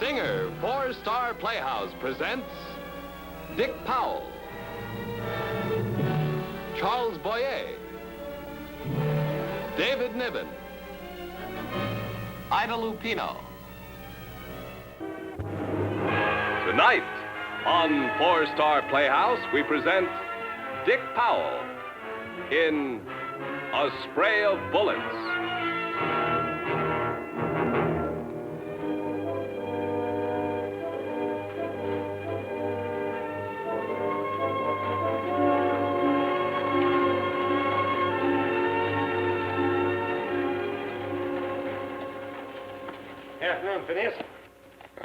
Singer four-star Playhouse presents Dick Powell, Charles Boyer, David Niven, Ida Lupino. Tonight on Four-Star Playhouse, we present Dick Powell in A Spray of Bullets. Afternoon, Phineas.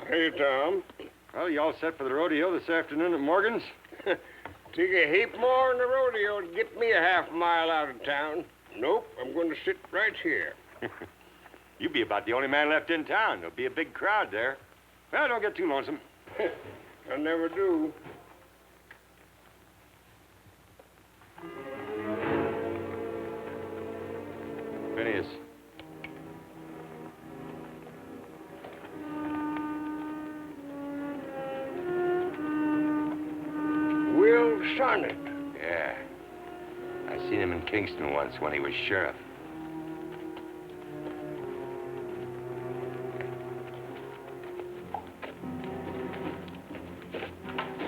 Hey, Tom. Well, you all set for the rodeo this afternoon at Morgan's? Take a heap more than the rodeo to get me a half-mile out of town. Nope, I'm going to sit right here. You'll be about the only man left in town. There'll be a big crowd there. Well, don't get too lonesome. I never do. Phineas. Will Sonnett. Yeah. I seen him in Kingston once when he was sheriff.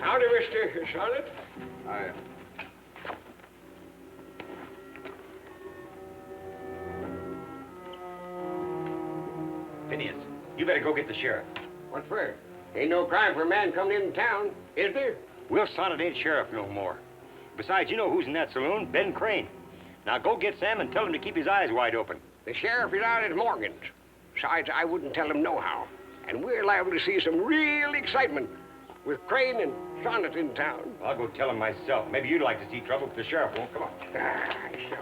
Howdy, Mr. Sonnett. Hi. Phineas, you better go get the sheriff. What for? Ain't no crime for a man coming into town, is there? Will Sonnett ain't sheriff no more. Besides, you know who's in that saloon? Ben Crane. Now go get Sam and tell him to keep his eyes wide open. The sheriff is out at Morgan's. Besides, I wouldn't tell him nohow. And we're liable to see some real excitement with Crane and Sonnett in town. I'll go tell him myself. Maybe you'd like to see trouble if the sheriff won't. Come on. Ah, sure.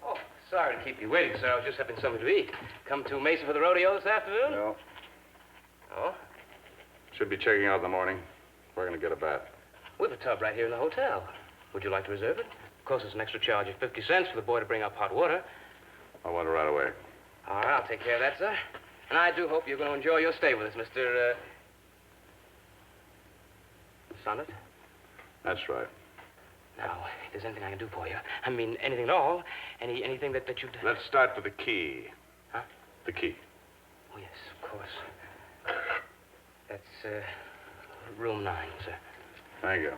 Oh, sorry to keep you waiting, sir. I was just having something to eat. Come to Mesa for the rodeo this afternoon? No. Oh? Should be checking out in the morning. We're going to get a bath. We have a tub right here in the hotel. Would you like to reserve it? Of course, it's an extra charge of 50 cents for the boy to bring up hot water. I want it right away. All right, I'll take care of that, sir. And I do hope you're going to enjoy your stay with us, Mr. Sonnett. That's right. Now, if there's anything I can do for you, I mean, anything at all, anything that you'd... Let's start with the key. Huh? The key. Oh, yes, of course. That's, room 9, sir. Thank you.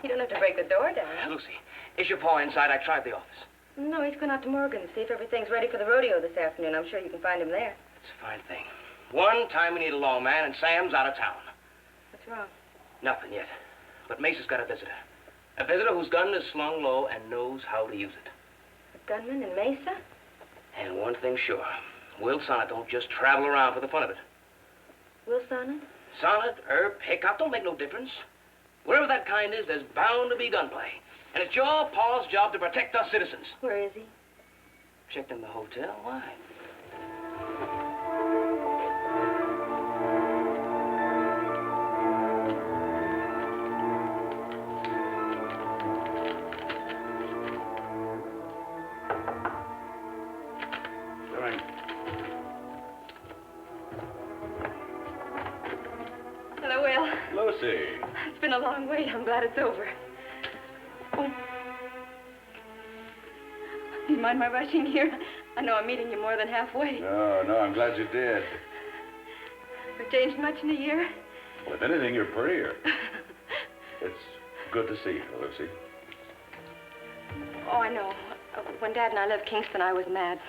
You don't have to break the door down. Lucy, is your paw inside? I tried the office. No, he's gone out to Morgan to see if everything's ready for the rodeo this afternoon. I'm sure you can find him there. It's a fine thing. One time we need a lawman, and Sam's out of town. What's wrong? Nothing yet. But Mesa's got a visitor. A visitor whose gun is slung low and knows how to use it. A gunman in Mesa? And one thing's sure. Will Sonnett don't just travel around for the fun of it. Will Sonnett? Sonnett, Earp, Hickok don't make no difference. Wherever that kind is, there's bound to be gunplay. And it's your paw's job to protect us citizens. Where is he? Checked in the hotel. Why? Coming. Hello, Will. Lucy. It's been a long wait. I'm glad it's over. Oh. Do you mind my rushing here? I know I'm meeting you more than halfway. No, I'm glad you did. We've changed much in a year. Well, if anything, you're prettier. It's good to see you, Lucy. Oh, I know. When Dad and I left Kingston, I was mad.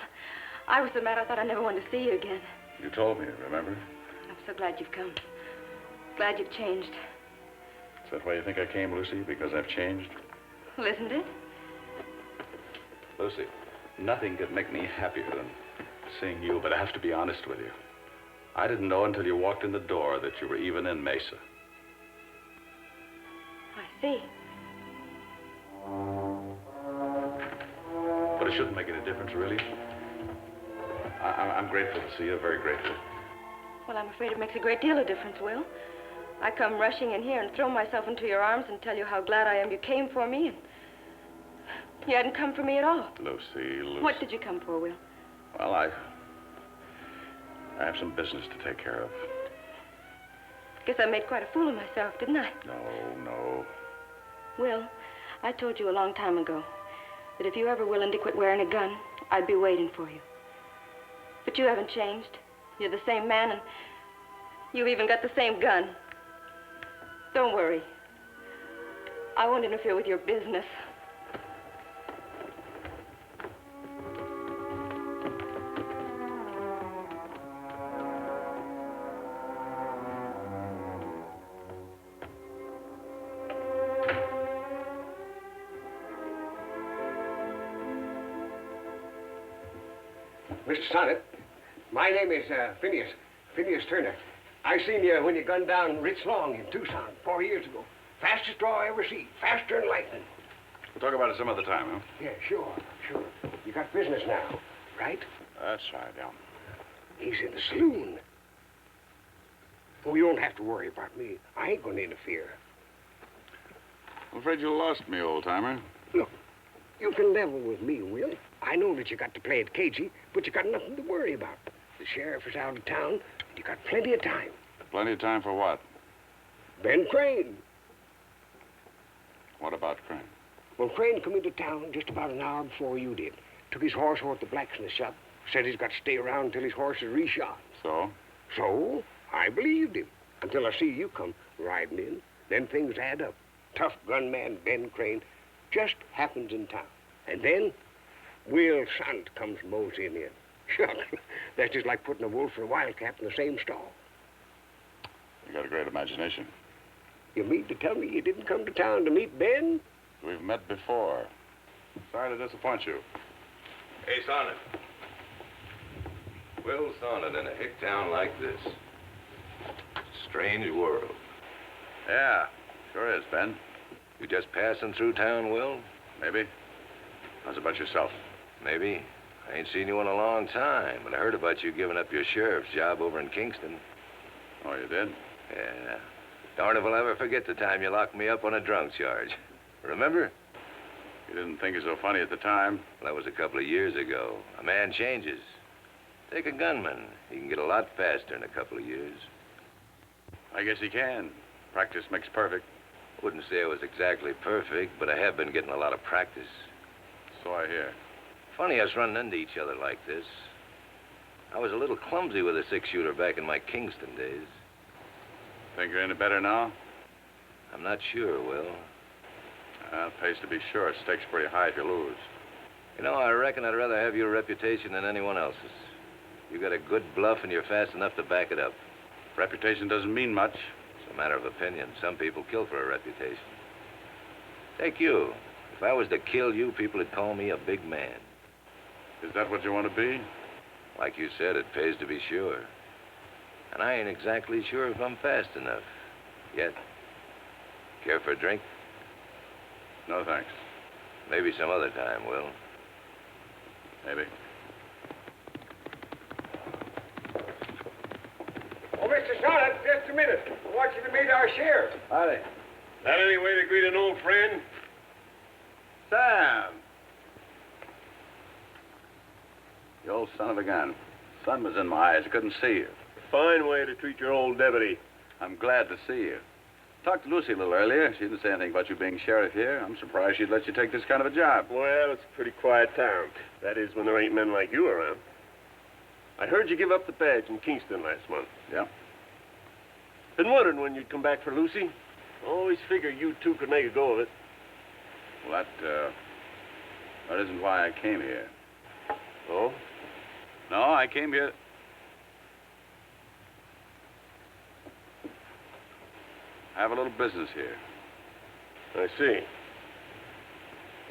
I was so mad I thought I never wanted to see you again. You told me, remember? I'm so glad you've come. Glad you've changed. Is that why you think I came, Lucy? Because I've changed? Well, isn't it? Lucy, nothing could make me happier than seeing you, but I have to be honest with you. I didn't know until you walked in the door that you were even in Mesa. I see. But it shouldn't make any difference, really. I'm grateful to see you, very grateful. Well, I'm afraid it makes a great deal of difference, Will. I come rushing in here and throw myself into your arms and tell you how glad I am you came for me, and you hadn't come for me at all. Lucy. What did you come for, Will? Well, I have some business to take care of. Guess I made quite a fool of myself, didn't I? No. Will, I told you a long time ago that if you ever willing to quit wearing a gun, I'd be waiting for you. But you haven't changed. You're the same man, and you've even got the same gun. Don't worry. I won't interfere with your business. Mr. Sonnett, my name is Phineas Turner. I seen you when you gunned down Rich Long in Tucson 4 years ago. Fastest draw I ever see. Faster than lightning. We'll talk about it some other time, huh? Yeah, sure. You got business now, right? That's right, yeah. He's in the saloon. Oh, you don't have to worry about me. I ain't going to interfere. I'm afraid you lost me, old-timer. Look, you can level with me, Will. I know that you got to play it cagey, but you got nothing to worry about. The sheriff is out of town, and you got plenty of time. Plenty of time for what? Ben Crane. What about Crane? Well, Crane come into town just about an hour before you did. Took his horse over to the blacksmith shop. Said he's got to stay around until his horse is reshod. So? So, I believed him. Until I see you come riding in. Then things add up. Tough gunman Ben Crane just happens in town. And then, Will Sonnett comes moseying in. Shucks, that's just like putting a wolf and a wildcat in the same stall. You got a great imagination. You mean to tell me you didn't come to town to meet Ben? We've met before. Sorry to disappoint you. Hey, Sonnett. Will Sonnett in a hick town like this. Strange world. Yeah, sure is, Ben. You just passing through town, Will? Maybe. How's about yourself? Maybe. I ain't seen you in a long time, but I heard about you giving up your sheriff's job over in Kingston. Oh, you did? Yeah. Darn if I'll ever forget the time you locked me up on a drunk charge. Remember? You didn't think it so funny at the time. Well, that was a couple of years ago. A man changes. Take a gunman. He can get a lot faster in a couple of years. I guess he can. Practice makes perfect. Wouldn't say I was exactly perfect, but I have been getting a lot of practice. So I hear. Funny us running into each other like this. I was a little clumsy with a six-shooter back in my Kingston days. Think you're any better now? I'm not sure, Will. It pays to be sure. Stakes pretty high if you lose. You know, I reckon I'd rather have your reputation than anyone else's. You got a good bluff and you're fast enough to back it up. Reputation doesn't mean much. It's a matter of opinion. Some people kill for a reputation. Take you. If I was to kill you, people would call me a big man. Is that what you want to be? Like you said, it pays to be sure. And I ain't exactly sure if I'm fast enough. Yet. Care for a drink? No, thanks. Maybe some other time, Will. Maybe. Oh, Mr. Sonnett, just a minute. I want you to meet our sheriff. Howdy. That any way to greet an old friend? Sam! You old son of a gun. Sun was in my eyes. I couldn't see you. Fine way to treat your old deputy. I'm glad to see you. Talked to Lucy a little earlier. She didn't say anything about you being sheriff here. I'm surprised she'd let you take this kind of a job. Well, it's a pretty quiet town. That is, when there ain't men like you around. I heard you give up the badge in Kingston last month. Yeah? Been wondering when you'd come back for Lucy. Always figured you two could make a go of it. Well, that isn't why I came here. Oh? No, I came here. I have a little business here. I see.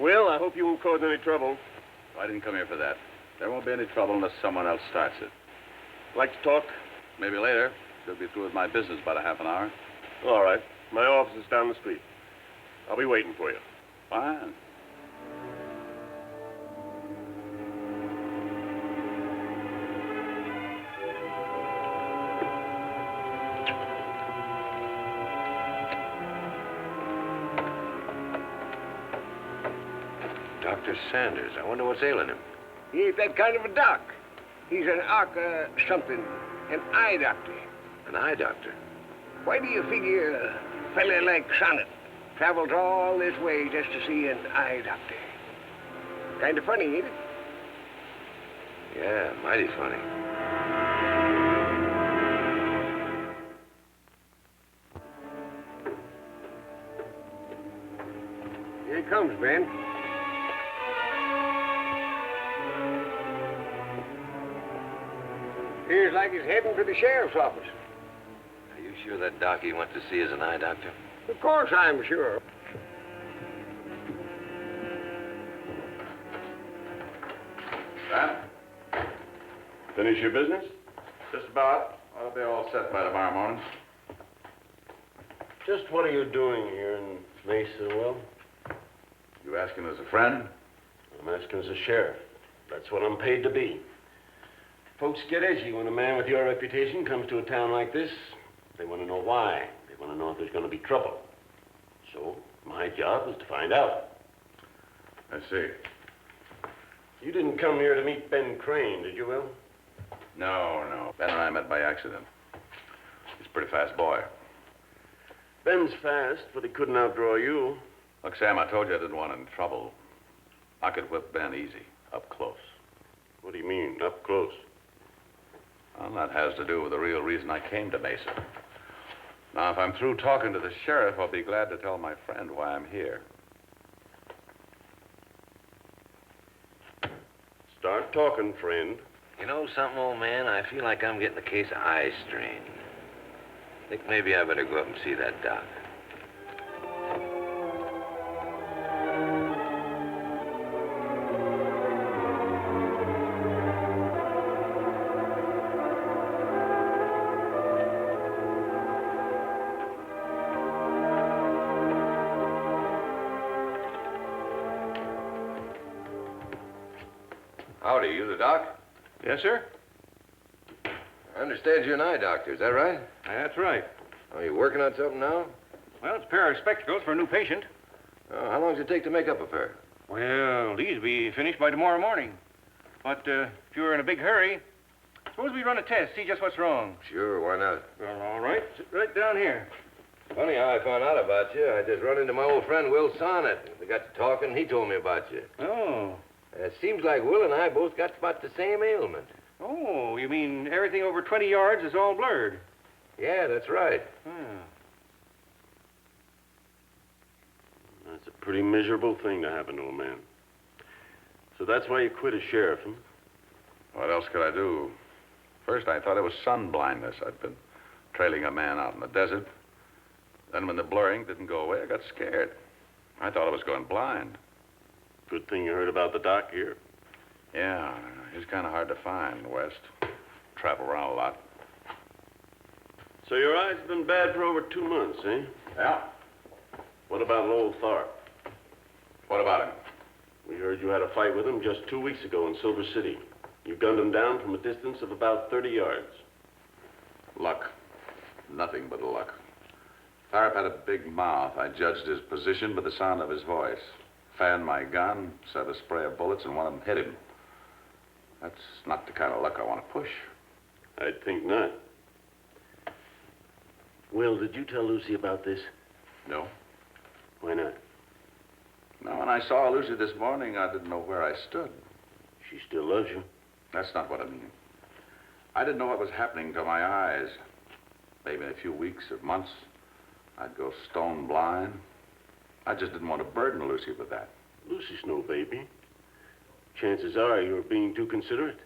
Well, I hope you won't cause any trouble. I didn't come here for that. There won't be any trouble unless someone else starts it. Like to talk? Maybe later. Should be through with my business about a half an hour. All right. My office is down the street. I'll be waiting for you. Fine. Dr. Sanders. I wonder what's ailing him. He ain't that kind of a doc. He's an something, an eye doctor. An eye doctor. Why do you figure a fella like Sonnett travels all this way just to see an eye doctor? Kind of funny, ain't it? Yeah, mighty funny. Here he comes, Ben. Appears like he's heading for the sheriff's office. Are you sure that doc he went to see is an eye doctor? Of course I'm sure. Sam? Finish your business? Just about. I'll be all set by tomorrow morning. Just what are you doing here in Mesa, Will? You asking as a friend? I'm asking as a sheriff. That's what I'm paid to be. Folks get edgy when a man with your reputation comes to a town like this. They want to know why. They want to know if there's going to be trouble. So, my job is to find out. I see. You didn't come here to meet Ben Crane, did you, Will? No. Ben and I met by accident. He's a pretty fast boy. Ben's fast, but he couldn't outdraw you. Look, Sam, I told you I didn't want any trouble. I could whip Ben easy, up close. What do you mean, up close? Well, that has to do with the real reason I came to Mesa. Now, if I'm through talking to the sheriff, I'll be glad to tell my friend why I'm here. Start talking, friend. You know something, old man? I feel like I'm getting a case of eye strain. Think maybe I better go up and see that doc. Howdy, you the doc? Yes, sir? I understand you're an eye doctor, is that right? That's right. Are you working on something now? Well, it's a pair of spectacles for a new patient. Oh, how long does it take to make up a pair? Well, these will be finished by tomorrow morning. But if you're in a big hurry, suppose we run a test, see just what's wrong. Sure, why not? Well, all right. Sit right down here. Funny how I found out about you. I just run into my old friend Will Sonnett. We got to talking, and he told me about you. Oh. It seems like Will and I both got about the same ailment. Oh, you mean everything over 20 yards is all blurred? Yeah, that's right. That's a pretty miserable thing to happen to a man. So that's why you quit as sheriff, huh? What else could I do? First, I thought it was sun blindness. I'd been trailing a man out in the desert. Then when the blurring didn't go away, I got scared. I thought I was going blind. Good thing you heard about the doc here. Yeah, he's kind of hard to find, West. Travel around a lot. So your eyes have been bad for over 2 months, eh? Yeah. What about old Tharp? What about him? We heard you had a fight with him just 2 weeks ago in Silver City. You gunned him down from a distance of about 30 yards. Luck. Nothing but luck. Tharp had a big mouth. I judged his position by the sound of his voice. Fanned my gun, set a spray of bullets, and one of them hit him. That's not the kind of luck I want to push. I'd think not. Will, did you tell Lucy about this? No. Why not? Now, when I saw Lucy this morning, I didn't know where I stood. She still loves you. That's not what I mean. I didn't know what was happening to my eyes. Maybe in a few weeks or months, I'd go stone blind. I just didn't want to burden Lucy with that. Lucy's no baby. Chances are you're being too considerate.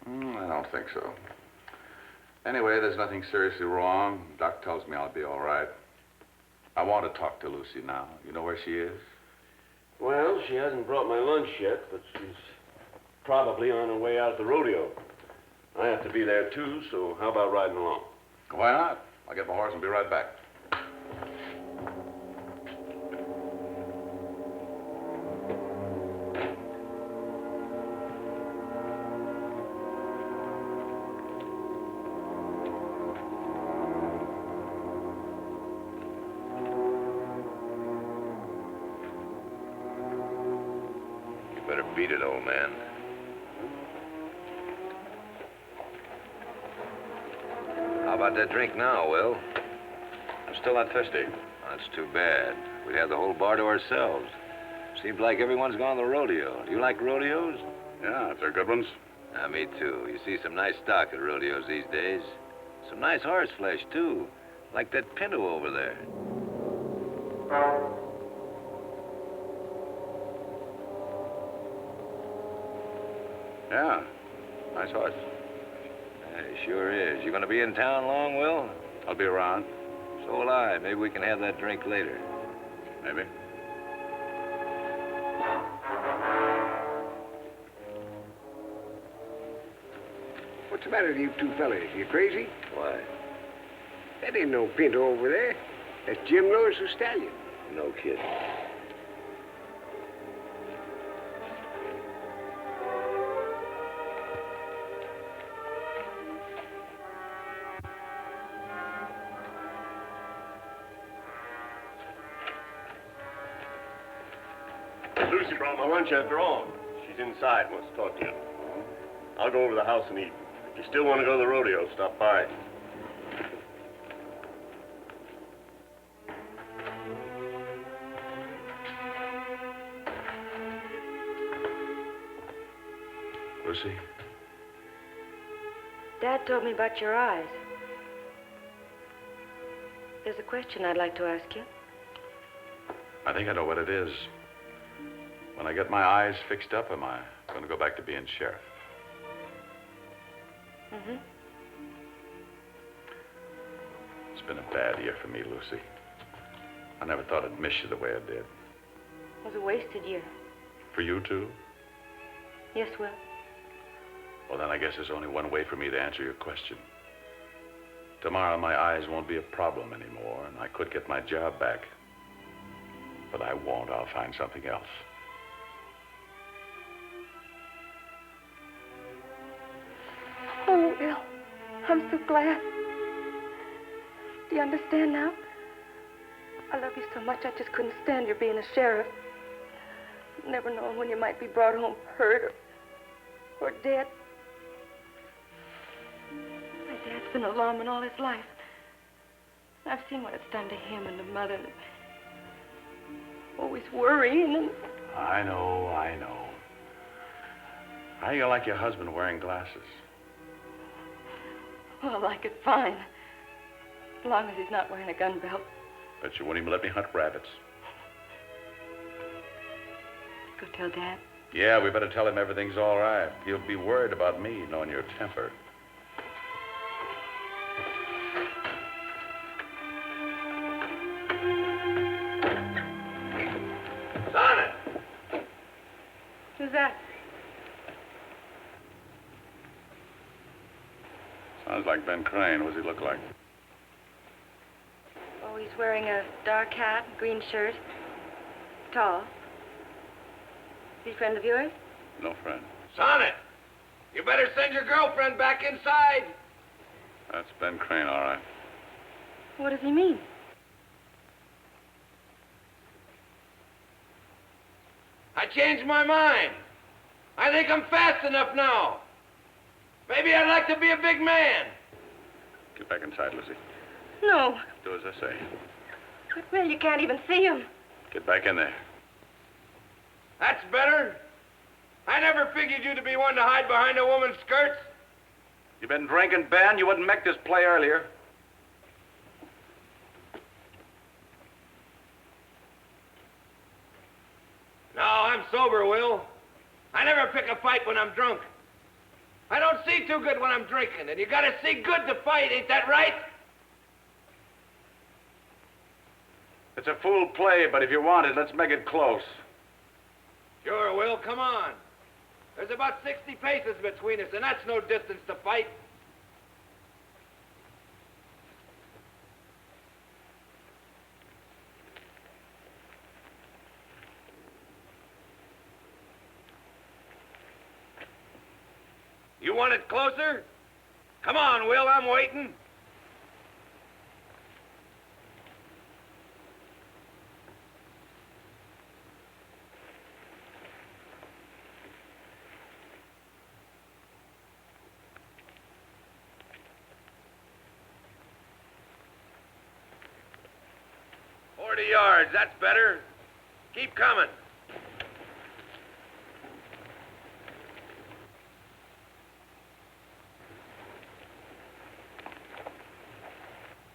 I don't think so. Anyway, there's nothing seriously wrong. Doc tells me I'll be all right. I want to talk to Lucy now. You know where she is? Well, she hasn't brought my lunch yet, but she's probably on her way out of the rodeo. I have to be there, too, so how about riding along? Why not? I'll get my horse and be right back. Better beat it, old man. How about that drink now, Will? I'm still not thirsty. That's too bad. We'd have the whole bar to ourselves. Seems like everyone's gone to the rodeo. Do you like rodeos? Yeah, if they're good ones. Me too. You see some nice stock at rodeos these days. Some nice horse flesh, too. Like that Pinto over there. Yeah, nice horse. Yeah, he sure is. You gonna be in town long, Will? I'll be around. So will I. Maybe we can have that drink later. Maybe. What's the matter with you two fellas? You crazy? Why? That ain't no Pinto over there. That's Jim Lewis's stallion. No kidding. Lucy brought my lunch after all. She's inside, wants to talk to you. I'll go over to the house and eat. If you still want to go to the rodeo, stop by. Lucy? Dad told me about your eyes. There's a question I'd like to ask you. I think I know what it is. When I get my eyes fixed up, am I going to go back to being sheriff? Mm-hmm. It's been a bad year for me, Lucy. I never thought I'd miss you the way I did. It was a wasted year. For you, too? Yes, Will. Well, then I guess there's only one way for me to answer your question. Tomorrow, my eyes won't be a problem anymore, and I could get my job back. But I won't. I'll find something else. Oh, Will, I'm so glad. Do you understand now? I love you so much, I just couldn't stand your being a sheriff. Never knowing when you might be brought home hurt or dead. My dad's been a lawman all his life. I've seen what it's done to him and the mother. Always worrying and... I know. How do you like your husband wearing glasses? Well, I like it fine. As long as he's not wearing a gun belt. Bet you won't even let me hunt rabbits. Go tell Dad. Yeah, we better tell him everything's all right. He'll be worried about me knowing your temper. Sonnett! Who's that? Sounds like Ben Crane. What does he look like? Oh, he's wearing a dark hat, green shirt. Tall. Is he a friend of yours? No friend. Sonnett! You better send your girlfriend back inside. That's Ben Crane, all right. What does he mean? I changed my mind. I think I'm fast enough now. Maybe I'd like to be a big man. Get back inside, Lucy. No. Do as I say. But, Will, you can't even see him. Get back in there. That's better. I never figured you to be one to hide behind a woman's skirts. You been drinking, Ben? You wouldn't make this play earlier. No, I'm sober, Will. I never pick a fight when I'm drunk. I don't see too good when I'm drinking, and you gotta see good to fight, ain't that right? It's a fool play, but if you want it, let's make it close. Sure, Will, come on. There's about 60 paces between us, and that's no distance to fight. You want it closer? Come on, Will, I'm waiting. Yards, that's better. Keep coming.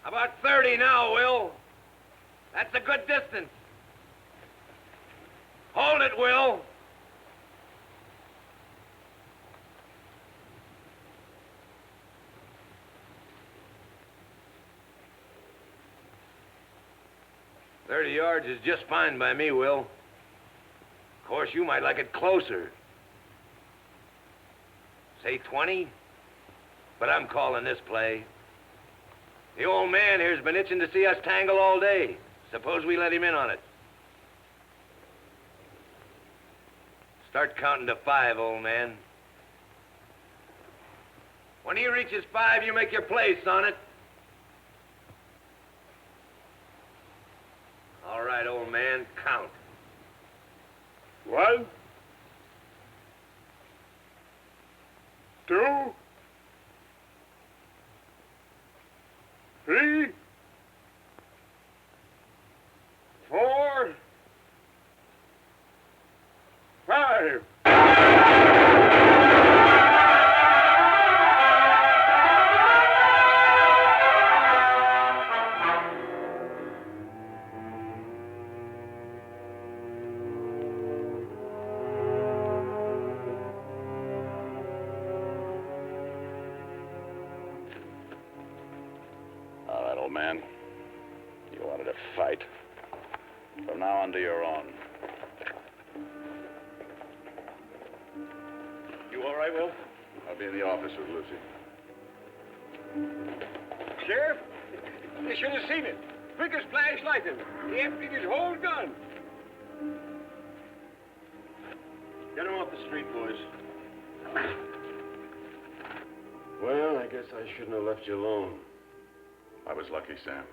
About 30 now, Will. That's a good distance. Hold it, Will. "30 yards is just fine by me, Will. Of course, you might like it closer. Say 20? But I'm calling this play. The old man here's been itching to see us tangle all day. Suppose we let him in on it. Start counting to 5, old man. When he reaches 5, you make your play, Sonnett. All right, old man, count. 1, 2, 3, 4, 5. All right, old man. You wanted to fight. From now on, to your own. You all right, Will? I'll be in the office with Lucy. Sheriff, you should have seen it. Quick as flashlighting. He emptied his whole gun. Get him off the street, boys. Well, I guess I shouldn't have left you alone. I was lucky, Sam.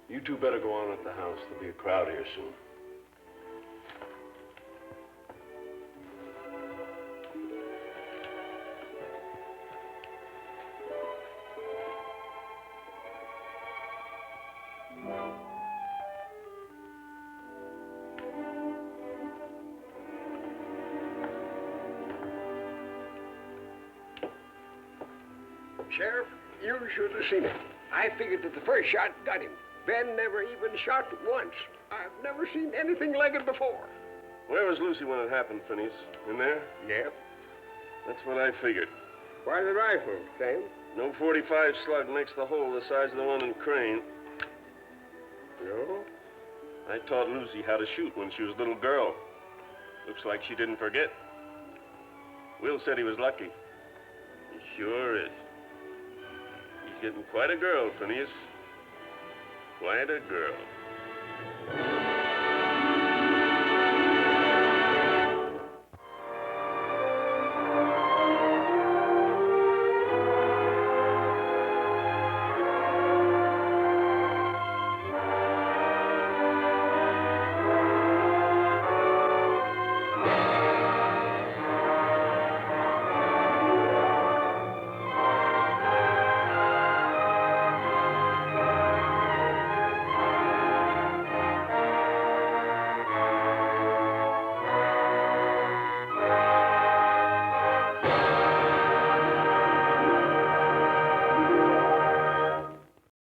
You two better go on at the house. There'll be a crowd here soon. Sheriff, you should have seen it. I figured that the first shot got him. Ben never even shot once. I've never seen anything like it before. Where was Lucy when it happened, Phineas? In there? Yep. That's what I figured. Why the rifle, Sam? No .45 slug makes the hole the size of the one in Crane. No? I taught Lucy how to shoot when she was a little girl. Looks like she didn't forget. Will said he was lucky. He sure is. He's getting quite a girl, Phineas. Quite a girl.